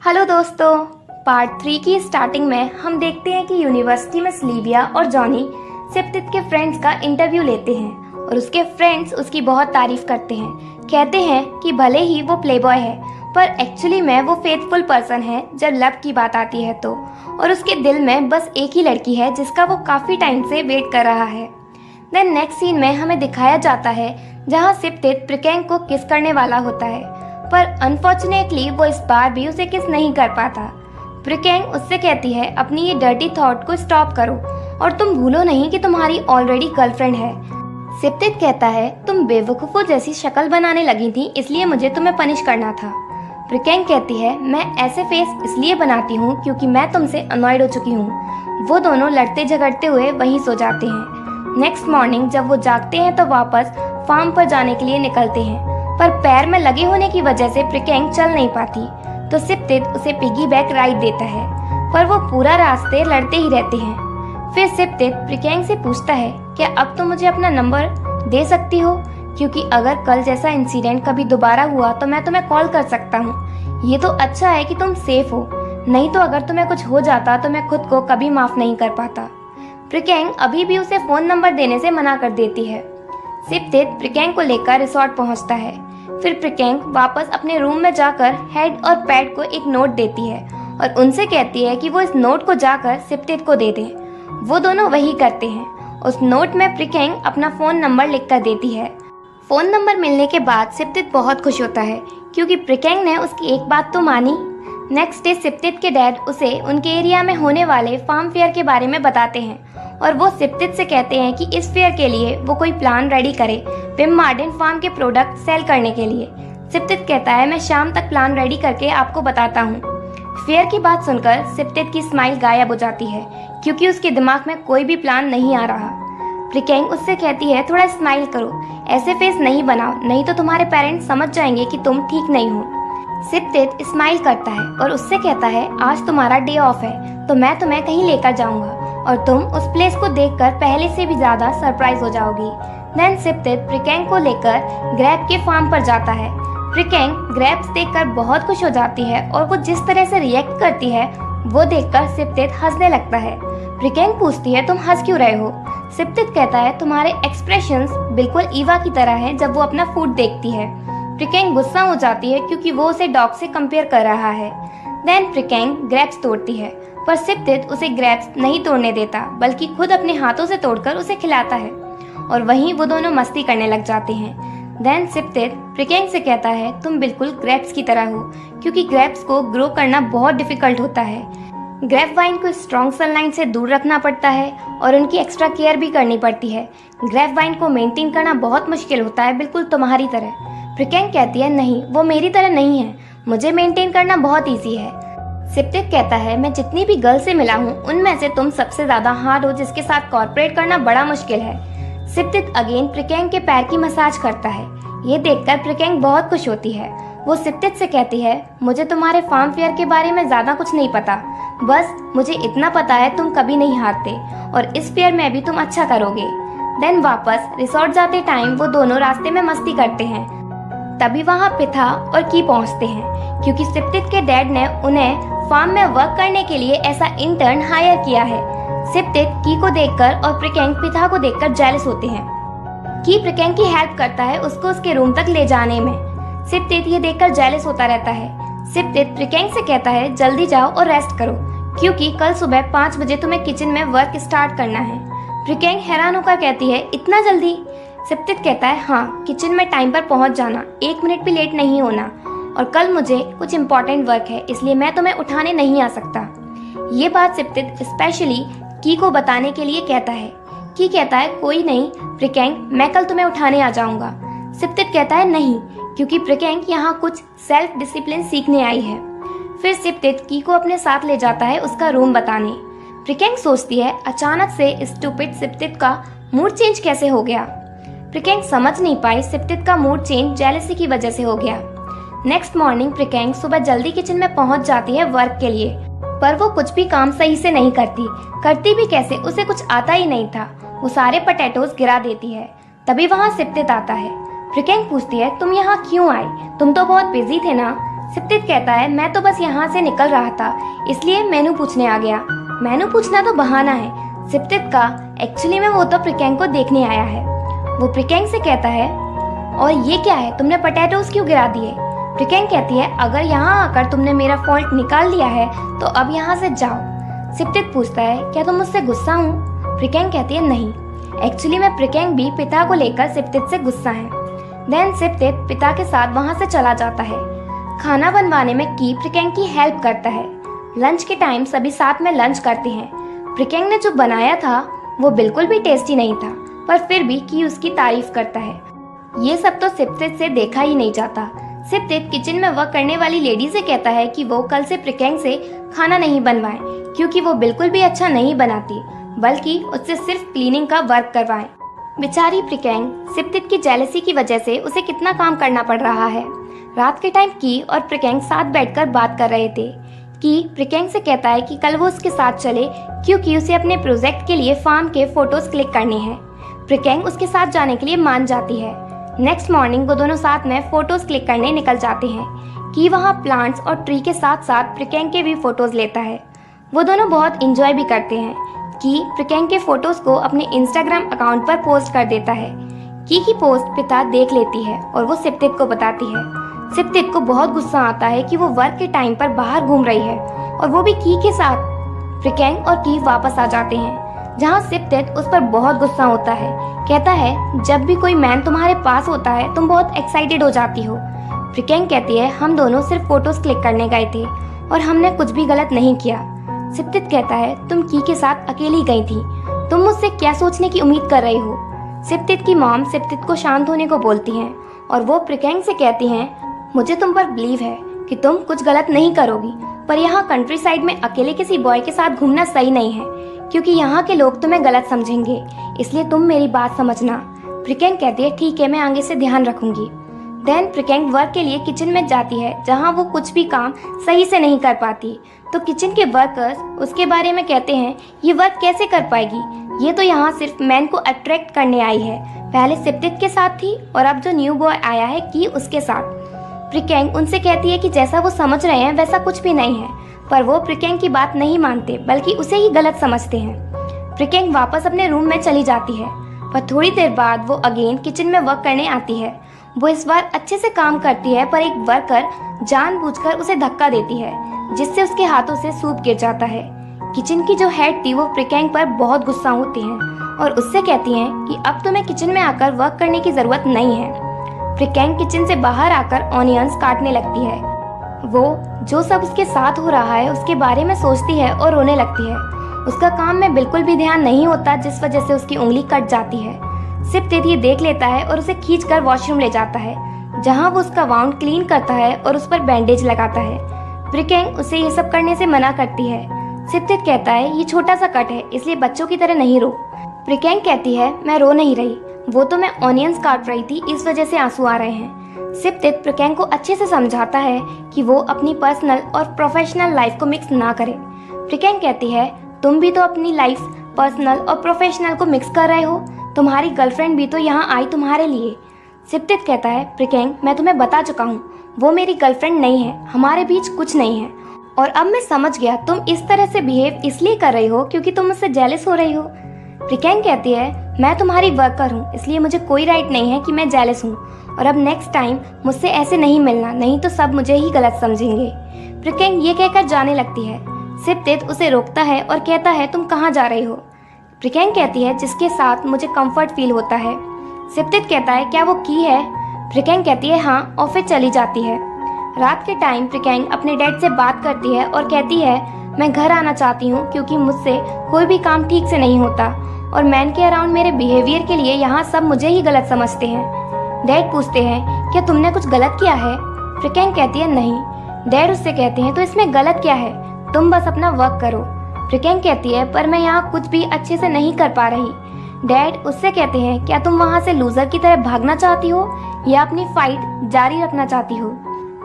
Hello दोस्तों, part 3 की starting में हम देखते हैं कि यूनिवर्सिटी में स्लीविया और जॉनी सिप्टित के फ्रेंड्स का इंटरव्यू लेते हैं और उसके फ्रेंड्स उसकी बहुत तारीफ करते हैं। कहते हैं कि भले ही वो प्लेबॉय है पर एक्चुअली में वो फेथफुल पर्सन है जब लव की बात आती है तो, और उसके दिल में बस एक ही लड़की है जिसका वो काफ़ी टाइम से वेट कर रहा है। देन नेक्स्ट सीन में हमें दिखाया जाता है जहाँ सिप्टित प्रिकेंग को किस करने वाला होता है, पर अनफॉर्चुनेटली वो इस बार भी उसे किस नहीं कर पाता। प्रिकेंग उससे कहती है अपनी ये डर्टी थॉट को स्टॉप करो और तुम भूलो नहीं कि तुम्हारी ऑलरेडी गर्लफ्रेंड है। सिप्टित कहता है तुम बेवकूफ़ों जैसी शक्ल बनाने लगी थी इसलिए मुझे तुम्हें पनिश करना था। प्रिकेंग कहती है मैं ऐसे फेस इसलिए बनाती हूँ क्योंकि मैं तुमसे अनॉयड हो चुकी हूँ। वो दोनों लड़ते झगड़ते हुए वहीं सो जाते हैं। नेक्स्ट मॉर्निंग जब वो जागते हैं तो वापस फार्म पर जाने के लिए निकलते हैं, पर पैर में लगे होने की वजह से प्रिकेंग चल नहीं पाती तो सिप्टित उसे पिगी बैक राइड देता है, पर वो पूरा रास्ते लड़ते ही रहते हैं। फिर सिप्टित प्रिकेंग से पूछता है क्या अब तो मुझे अपना नंबर दे सकती हो, क्योंकि अगर कल जैसा इंसिडेंट कभी दोबारा हुआ तो मैं तुम्हें कॉल कर सकता हूँ। ये तो अच्छा है कि तुम सेफ हो, नहीं तो अगर तुम्हें कुछ हो जाता तो मैं खुद को कभी माफ नहीं कर पाता। प्रिकेंग अभी भी उसे फोन नंबर देने से मना कर देती है। सिप्टित प्रिकेंग को लेकर रिसोर्ट पहुंचता है। फिर प्रिकेंग वापस अपने रूम में जाकर हेड और पैड को एक नोट देती है और उनसे कहती है कि वो इस नोट को जाकर सिप्टित को दे दें। वो दोनों वही करते हैं। उस नोट में प्रिकेंग अपना फ़ोन नंबर लिखकर देती है। फ़ोन नंबर मिलने के बाद सिप्टित बहुत खुश होता है क्योंकि प्रिकेंग ने उसकी एक बात तो मानी। नेक्स्ट डे सिप्टित के डैड उसे उनके एरिया में होने वाले फार्म फेयर के बारे में बताते हैं और वो सिप्टित से कहते हैं कि इस फेयर के लिए वो कोई प्लान रेडी करे विम मार्टिन फार्म के प्रोडक्ट सेल करने के लिए। सिप्टित कहता है मैं शाम तक प्लान रेडी करके आपको बताता हूँ। फेयर की बात सुनकर सिप्टित की स्माइल गायब हो जाती है क्योंकि उसके दिमाग में कोई भी प्लान नहीं आ रहा। प्रिकेंग उससे कहती है थोड़ा स्माइल करो, ऐसे फेस नहीं बनाओ नहीं तो तुम्हारे पेरेंट्स समझ जाएंगे कि तुम ठीक नहीं हो। सिप्टित स्माइल करता है और उससे कहता है आज तुम्हारा डे ऑफ है तो मैं तुम्हें कहीं लेकर जाऊंगा और तुम उस प्लेस को देखकर पहले से भी ज्यादा सरप्राइज हो जाओगी। देन सिप्टित प्रिकेंग को लेकर ग्रैब के फार्म पर जाता है। प्रिकेंग ग्रैब्स देखकर बहुत खुश हो जाती है और वो जिस तरह से रिएक्ट करती है वो देखकर सिप्टित हंसने लगता है। प्रिकेंग पूछती है तुम हंस क्यों रहे हो। सिप्टित कहता है तुम्हारे एक्सप्रेशंस बिल्कुल ईवा की तरह हैं जब वो अपना फूड देखती है। प्रिकेंग गुस्सा हो जाती है क्योंकि वो उसे डॉग से कंपेयर कर रहा है। देन प्रिकेंग ग्रैब्स तोड़ती है पर सिप्टित उसे ग्रैब्स नहीं तोड़ने देता बल्कि खुद अपने हाथों से तोड़कर उसे खिलाता है और वहीं वो दोनों मस्ती करने लग जाते हैं। देन सिप्टित प्रिकेंग से कहता है तुम बिल्कुल ग्रैप्स की तरह हो क्योंकि ग्रैप्स को ग्रो करना बहुत डिफिकल्ट होता है। ग्रेप वाइन को स्ट्रॉन्ग सनलाइट से दूर रखना पड़ता है और उनकी एक्स्ट्रा केयर भी करनी पड़ती है। ग्रेप वाइन को मेंटेन करना बहुत मुश्किल होता है, बिल्कुल तुम्हारी तरह। प्रिकेंग कहती है नहीं, वो मेरी तरह नहीं है, मुझे मेंटेन करना बहुत ईजी है। सिप्टित कहता है मैं जितनी भी गर्ल से मिला हूँ उनमें से तुम सबसे ज्यादा हार्ड हो जिसके साथ कॉर्पोरेट करना बड़ा मुश्किल है। सिप्टित अगेन प्रिकेंग के पैर की मसाज करता है। ये देखकर प्रिकेंग बहुत खुश होती है। वो सिप्टित से कहती है मुझे तुम्हारे फार्म फेयर के बारे में ज्यादा कुछ नहीं पता, बस मुझे इतना पता है तुम कभी नहीं हारते और इस फेयर में भी तुम अच्छा करोगे। देन वापस रिसोर्ट जाते टाइम वो दोनों रास्ते में मस्ती करते हैं। तभी वहाँ पिथा और की पहुँचते हैं क्योंकि सिप्टित के डैड ने उन्हें फार्म में वर्क करने के लिए ऐसा इंटर्न हायर किया है। सिप्टित की को देखकर और प्रिकेंग पिथा को देखकर जेलस होते हैं। की प्रिकेंग की हेल्प करता है उसको उसके रूम तक ले जाने में। सिप्टित ये देखकर जेलस होता रहता है। सिप्टित प्रिकेंग से कहता है जल्दी जाओ और रेस्ट करो क्योंकि कल सुबह 5 बजे तुम्हें किचन में वर्क स्टार्ट करना है। प्रिकेंग हैरान होकर कहती है इतना जल्दी। सिप्टित कहता है हाँ, किचन में टाइम पर पहुंच जाना, 1 मिनट भी लेट नहीं होना, और कल मुझे कुछ इम्पोर्टेंट वर्क है इसलिए मैं तुम्हें उठाने नहीं आ सकता। ये बात सिप्टित स्पेशली की को बताने के लिए कहता है। की कहता है कोई नहीं प्रिकेंग, मैं कल तुम्हें उठाने आ जाऊंगा। सिप्टित कहता है नहीं, क्योंकि प्रिकेंग यहाँ कुछ सेल्फ डिसिप्लिन सीखने आई है। फिर सिप्टित की को अपने साथ ले जाता है उसका रूम बताने। प्रिकेंग सोचती है अचानक से स्टूपिड सिप्टित का मूड चेंज कैसे हो गया। प्रिकेंग समझ नहीं पाई सिप्टित का मूड चेंज जेलसी की वजह से हो गया। नेक्स्ट मॉर्निंग प्रिकेंग सुबह जल्दी किचन में पहुंच जाती है वर्क के लिए, पर वो कुछ भी काम सही से नहीं करती भी कैसे, उसे कुछ आता ही नहीं था। वो सारे पोटैटोज गिरा देती है। तभी वहाँ सिप्टित आता है। प्रिकेंग पूछती है तुम यहाँ क्यों आई, तुम तो बहुत बिजी थे ना। सिप्तित कहता है मैं तो बस यहाँ से निकल रहा था, इसलिए मेनू पूछने आ गया। मेनू पूछना तो बहाना है सिप्तित का, एक्चुअली में वो तो प्रिकेंग को देखने आया है। वो प्रिकेंग से कहता है और ये क्या है, तुमने पोटैटोज क्यों गिरा दिए? प्रिकेंग कहती है अगर यहाँ आकर तुमने मेरा फॉल्ट निकाल लिया है तो अब यहाँ से जाओ। सिप्तित पूछता है क्या तुम मुझसे गुस्सा हो? प्रिकेंग कहती है नहीं, एक्चुअली में प्रिकेंग भी पिता को लेकर सिप्तित से गुस्सा है। देन सिप्तित पिता के साथ वहाँ से चला जाता है। खाना बनवाने में की प्रिकेंग की हेल्प करता है। लंच के टाइम सभी साथ में लंच करते हैं। प्रिकेंग ने जो बनाया था वो बिल्कुल भी टेस्टी नहीं था, पर फिर भी की उसकी तारीफ करता है। ये सब तो सिप्तित से देखा ही नहीं जाता। सिप्तित किचन में वर्क करने वाली लेडी से कहता है कि वो कल से प्रिकेंग से खाना नहीं बनवाए, क्योंकि वो बिल्कुल भी अच्छा नहीं बनाती, बल्कि उससे सिर्फ क्लीनिंग का वर्क करवाएं। बेचारी प्रिकेंग सिप्तित की जेलसी की वजह से उसे कितना काम करना पड़ रहा है। रात के टाइम की और प्रिकेंग साथ बैठकर बात कर रहे थे। की प्रिकेंग से कहता है कि कल वो उसके साथ चले, क्योंकि उसे अपने प्रोजेक्ट के लिए फार्म के फोटोज क्लिक करने हैं। प्रिकेंग उसके साथ जाने के लिए मान जाती है। नेक्स्ट मॉर्निंग वो दोनों साथ में फोटोज क्लिक करने निकल जाते हैं। की वहाँ प्लांट्स और ट्री के साथ साथ प्रिकेंग के भी फोटोज लेता है। वो दोनों बहुत इंजॉय भी करते हैं। की प्रिकेंग के फोटोज को अपने इंस्टाग्राम अकाउंट पर पोस्ट कर देता है। की पोस्ट पिता देख लेती है और वो सिप्तित को बताती है। सिप्तित को बहुत गुस्सा आता है कि वो वर्क के टाइम पर बाहर घूम रही है, और वो भी की के साथ। प्रिकेंग और की वापस आ जाते हैं, जहाँ सिप्तित उस पर बहुत गुस्सा होता है। कहता है जब भी कोई मैन तुम्हारे पास होता है तुम बहुत एक्साइटेड हो जाती हो। प्रिकेंग कहती है हम दोनों सिर्फ फोटोज क्लिक करने गए थे और हमने कुछ भी गलत नहीं किया। सिप्तित कहता है तुम की के साथ अकेली गई थी, तुम मुझसे क्या सोचने की उम्मीद कर रही हो? सिप्तित की मॉम सिप्तित को शांत होने को बोलती हैं और वो प्रिकेंग से कहती हैं मुझे तुम पर बिलीव है कि तुम कुछ गलत नहीं करोगी, पर यहाँ कंट्री साइड में अकेले किसी बॉय के साथ घूमना सही नहीं है, क्योंकि यहाँ के लोग तुम्हें गलत समझेंगे, इसलिए तुम मेरी बात समझना। प्रिकेंग कहती है ठीक है, मैं आगे से ध्यान रखूंगी। देन प्रिकेंग वर्क के लिए किचन में जाती है, जहाँ वो कुछ भी काम सही से नहीं कर पाती। तो किचन के वर्कर्स उसके बारे में कहते हैं ये वर्क कैसे कर पाएगी, ये तो यहाँ सिर्फ मैन को अट्रैक्ट करने आई है। पहले सिप्तित के साथ थी और अब जो न्यू बॉय आया है की उसके साथ। प्रिकेंग उनसे कहती है कि जैसा वो समझ रहे हैं वैसा कुछ भी नहीं है, पर वो प्रिकेंग की बात नहीं मानते, बल्कि उसे ही गलत समझते हैं। प्रिकेंग वापस अपने रूम में चली जाती है, पर थोड़ी देर बाद वो अगेन किचन में वर्क करने आती है। वो इस बार अच्छे से काम करती है, पर एक वर्कर जानबूझकर उसे धक्का देती है, जिससे उसके हाथों से सूप गिर जाता है। किचन की जो हेड थी वो प्रिकेंग पर बहुत गुस्सा होती हैं और उससे कहती हैं कि अब तुम्हें किचन में आकर वर्क करने की जरूरत नहीं है। प्रिकेंग किचन से बाहर आकर ऑनियंस काटने लगती है। वो जो सब उसके साथ हो रहा है उसके बारे में सोचती है और रोने लगती है। उसका काम में बिल्कुल भी ध्यान नहीं होता, जिस वजह से उसकी उंगली कट जाती है। सिप्तित ये देख लेता है और उसे खींचकर वॉशरूम ले जाता है, जहाँ वो उसका वाउंड क्लीन करता है और उस पर बैंडेज लगाता है। प्रिकेंग उसे ये सब करने से मना करती है। सिप्तित कहता है ये छोटा सा कट है, इसलिए बच्चों की तरह नहीं रो। प्रिकेंग कहती है मैं रो नहीं रही, वो तो मैं ऑनियंस काट रही थी, इस वजह से आंसू आ रहे हैं। सिप्तित प्रिकेंग को अच्छे से समझाता है कि वो अपनी पर्सनल और प्रोफेशनल लाइफ को मिक्स ना करे। प्रिकेंग कहती है तुम भी तो अपनी लाइफ पर्सनल और प्रोफेशनल को मिक्स कर रहे हो, तुम्हारी गर्लफ्रेंड भी तो यहाँ आई तुम्हारे लिए। सिप्तित कहता है प्रिकेंग मैं तुम्हें बता चुका हूँ, वो मेरी गर्लफ्रेंड नहीं है, हमारे बीच कुछ नहीं है, और अब मैं समझ गया तुम इस तरह से बिहेव इसलिए कर रही हो क्योंकि तुम मुझसे जेलस हो रही हो। प्रिकेंग कहती है मैं तुम्हारी वर्कर हूँ, इसलिए मुझे कोई राइट नहीं है कि मैं जेलस हूँ, और अब नेक्स्ट टाइम मुझसे ऐसे नहीं मिलना, नहीं तो सब मुझे ही गलत समझेंगे। प्रिकेंग ये कहकर जाने लगती है। सिप्तित उसे रोकता है और कहता है तुम कहाँ जा रही हो? प्रिकेंग कहती है जिसके साथ मुझे कंफर्ट फील होता है। सिप्तित कहता है क्या वो की है? प्रिकेंग कहती है हाँ, और फिर चली जाती है। रात के टाइम प्रिकेंग अपने डैड से बात करती है और कहती है मैं घर आना चाहती हूँ, क्योंकि मुझसे कोई भी काम ठीक से नहीं होता और मैन के अराउंड मेरे बिहेवियर के लिए यहाँ सब मुझे ही गलत समझते हैं। डैड पूछते हैं क्या तुमने कुछ गलत किया है? प्रिकेंग कहती है नहीं। डैड उससे कहते हैं तो इसमें गलत क्या है, तुम बस अपना वर्क करो। प्रिकेंग कहती है पर मैं यहाँ कुछ भी अच्छे से नहीं कर पा रही। डैड उससे कहते हैं क्या तुम वहाँ से लूजर की तरह भागना चाहती हो या अपनी फाइट जारी रखना चाहती हो?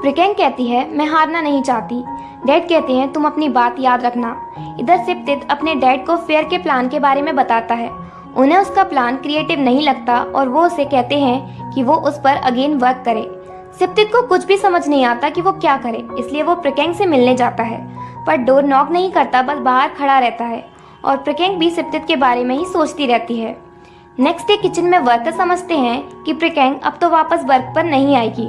प्रिकेंग कहती है मैं हारना नहीं चाहती। डैड कहते हैं तुम अपनी बात याद रखना। इधर सिप्तित अपने डैड को फेयर के प्लान के बारे में बताता है। उन्हें उसका प्लान क्रिएटिव नहीं लगता और वो उसे कहते हैं कि वो उस पर अगेन वर्क करे। सिप्तित को कुछ भी समझ नहीं आता कि वो क्या करे, इसलिए वो प्रिकेंग से मिलने जाता है, पर डोर नॉक नहीं करता, बस बाहर खड़ा रहता है और प्रिकेंग भी सिप्तित के बारे में ही सोचती रहती है। नेक्स्ट डे किचन में वर्कर समझते हैं कि प्रिकेंग अब तो वापस वर्क पर नहीं आएगी,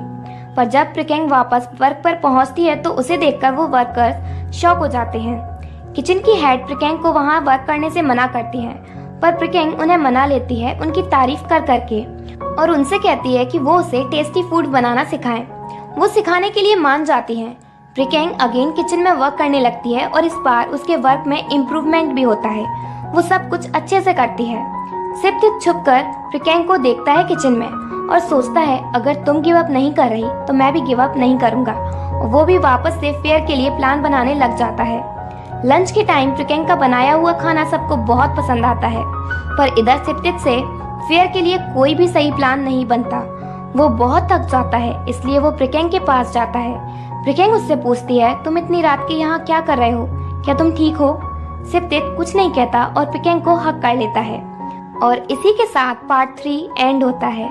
पर जब प्रिकेंग वापस वर्क पर पहुंचती है तो उसे देखकर वो वर्कर्स शॉक हो जाते हैं। किचन की हेड प्रिकेंग को वहां वर्क करने से मना करती है, पर प्रिकेंग उन्हें मना लेती है उनकी तारीफ कर करके और उनसे कहती है कि वो उसे टेस्टी फूड बनाना सिखाएं। वो सिखाने के लिए मान जाती हैं। प्रिकेंग अगेन किचन में वर्क करने लगती है और इस बार उसके वर्क में इम्प्रूवमेंट भी होता है। वो सब कुछ अच्छे से करती है। सिप्तित छुपकर प्रिकेंग को देखता है किचन में और सोचता है अगर तुम गिव अप नहीं कर रही तो मैं भी गिव अप नहीं करूंगा। वो भी वापस से फेयर के लिए प्लान बनाने लग जाता है। लंच के टाइम प्रिकेंग का बनाया हुआ खाना सबको बहुत पसंद आता है, पर इधर सिप्तित से फेयर के लिए कोई भी सही प्लान नहीं बनता। वो बहुत थक जाता है, इसलिए वो प्रिकेंग के पास जाता है। प्रिकेंग उससे पूछती है तुम इतनी रात के यहाँ क्या कर रहे हो, क्या तुम ठीक हो? सिप्तित कुछ नहीं कहता और प्रिकेंग को हक कर लेता है। और इसी के साथ पार्ट 3 एंड होता है।